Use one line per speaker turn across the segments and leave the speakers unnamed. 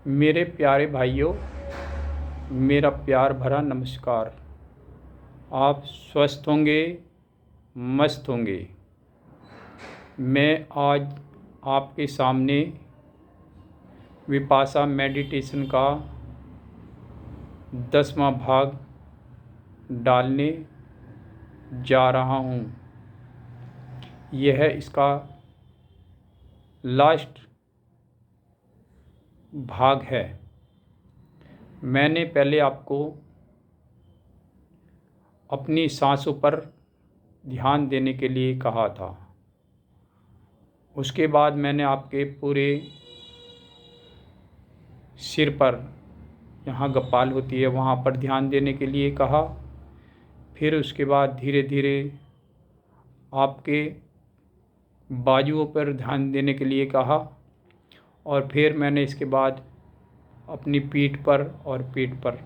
मेरे प्यारे भाइयों, मेरा प्यार भरा नमस्कार। आप स्वस्थ होंगे, मस्त होंगे। मैं आज आपके सामने विपाशा मेडिटेशन का 10वां भाग डालने जा रहा हूँ। यह इसका लास्ट भाग है। मैंने पहले आपको अपनी सांसों पर ध्यान देने के लिए कहा था। उसके बाद मैंने आपके पूरे सिर पर, यहाँ कपाल होती है, वहाँ पर ध्यान देने के लिए कहा। फिर उसके बाद धीरे धीरे आपके बाजुओं पर ध्यान देने के लिए कहा। और फिर मैंने इसके बाद अपनी पीठ पर और पीठ पर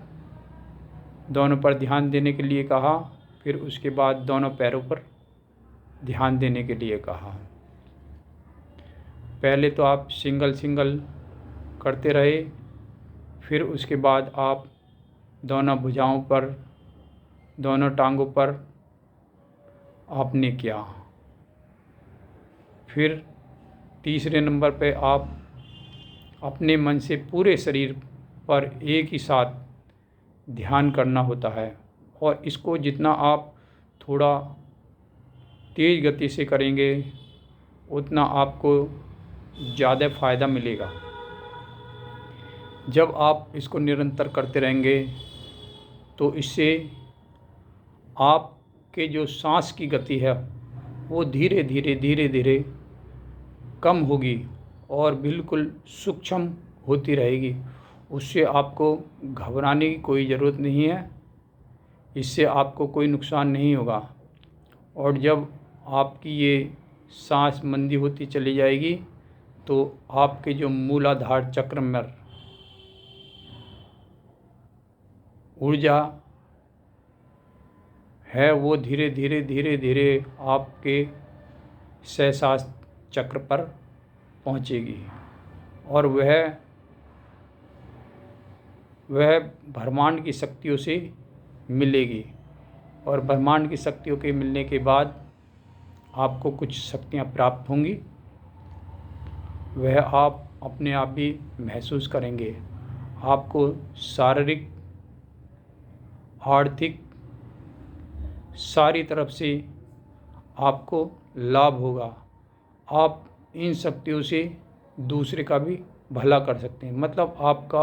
दोनों पर ध्यान देने के लिए कहा। फिर उसके बाद दोनों पैरों पर ध्यान देने के लिए कहा। पहले तो आप सिंगल सिंगल करते रहे, फिर उसके बाद आप दोनों भुजाओं पर, दोनों टांगों पर आपने किया। फिर तीसरे नंबर पे आप अपने मन से पूरे शरीर पर एक ही साथ ध्यान करना होता है। और इसको जितना आप थोड़ा तेज़ गति से करेंगे उतना आपको ज़्यादा फ़ायदा मिलेगा। जब आप इसको निरंतर करते रहेंगे तो इससे आपके जो सांस की गति है वो धीरे धीरे कम होगी और बिल्कुल सूक्ष्म होती रहेगी। उससे आपको घबराने की कोई ज़रूरत नहीं है। इससे आपको कोई नुकसान नहीं होगा। और जब आपकी ये सांस मंदी होती चली जाएगी तो आपके जो मूलाधार चक्र में ऊर्जा है वो धीरे धीरे आपके सहस्रार चक्र पर पहुँचेगी और वह ब्रह्मांड की शक्तियों से मिलेगी। और ब्रह्मांड की शक्तियों के मिलने के बाद आपको कुछ शक्तियाँ प्राप्त होंगी। वह आप अपने आप भी महसूस करेंगे। आपको शारीरिक, आर्थिक, सारी तरफ से आपको लाभ होगा। आप इन शक्तियों से दूसरे का भी भला कर सकते हैं। मतलब आपका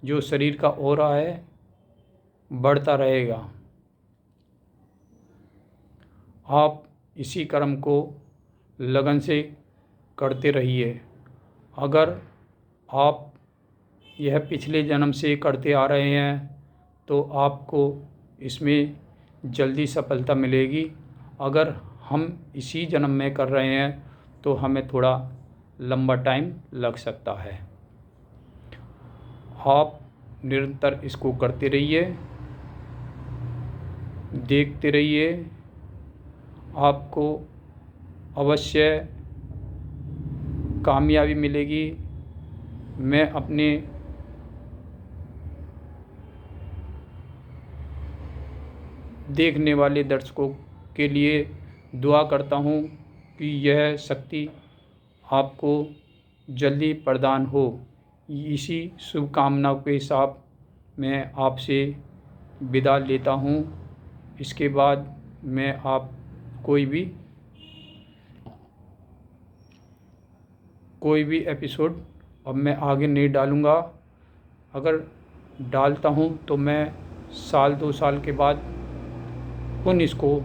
जो शरीर का ऑरा है बढ़ता रहेगा। आप इसी कर्म को लगन से करते रहिए। अगर आप यह पिछले जन्म से करते आ रहे हैं तो आपको इसमें जल्दी सफलता मिलेगी। अगर हम इसी जन्म में कर रहे हैं तो हमें थोड़ा लंबा टाइम लग सकता है। आप निरंतर इसको करते रहिए, देखते रहिए। आपको अवश्य कामयाबी मिलेगी। मैं अपने देखने वाले दर्शकों के लिए दुआ करता हूँ कि यह शक्ति आपको जल्दी प्रदान हो। इसी शुभकामनाओं के साथ मैं आपसे विदा लेता हूँ। इसके बाद मैं कोई भी एपिसोड अब मैं आगे नहीं डालूँगा। अगर डालता हूँ तो मैं 1-2 साल के बाद पुनः इसको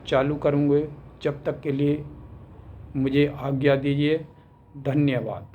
चालू करूँगे। जब तक के लिए मुझे आज्ञा दीजिए। धन्यवाद।